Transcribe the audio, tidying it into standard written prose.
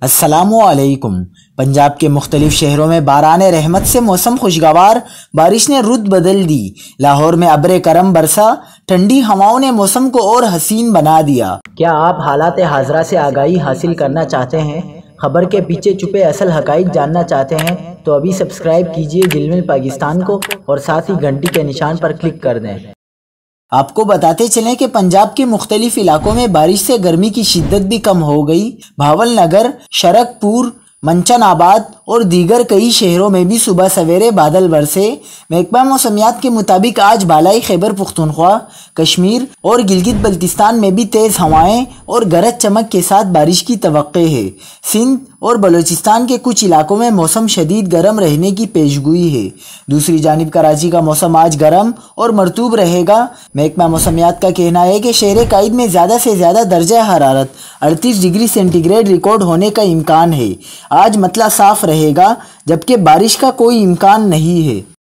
السلام علیکم۔ پنجاب کے مختلف شہروں میں باران رحمت سے موسم خوشگوار، بارش نے رت بدل دی۔ لاہور میں ابر کرم برسا، ٹھنڈی ہواؤں نے موسم کو اور حسین بنا دیا۔ کیا آپ حالات حاضرہ سے آگاہی حاصل کرنا چاہتے ہیں؟ خبر کے پیچھے چھپے اصل حقائق جاننا چاہتے ہیں تو ابھی سبسکرائب کیجئے جلمل پاکستان کو اور ساتھ ہی گھنٹی کے نشان پر کلک کر دیں۔ آپ کو بتاتے چلیں کہ پنجاب کے مختلف علاقوں میں بارش سے گرمی کی شدت بھی کم ہو گئی۔ بھاول نگر، شرک پور، منچن آباد اور دیگر کئی شہروں میں بھی صبح سویرے بادل برسے۔ محکمہ موسمیات کے مطابق آج بالائی خیبر پختونخوا، کشمیر اور گلگت بلتستان میں بھی تیز ہوائیں اور گرج چمک کے ساتھ بارش کی توقع ہے۔ سندھ اور بلوچستان کے کچھ علاقوں میں موسم شدید گرم رہنے کی پیشگوئی ہے۔ دوسری جانب کراچی کا موسم آج گرم اور مرطوب رہے گا۔ محکمہ موسمیات کا کہنا ہے کہ شہر قائد میں زیادہ سے زیادہ درجہ حرارت 38 ڈگری سینٹی گریڈ ریکارڈ ہونے کا امکان ہے۔ آج مطلع صاف رہے گا جبکہ بارش کا کوئی امکان نہیں ہے۔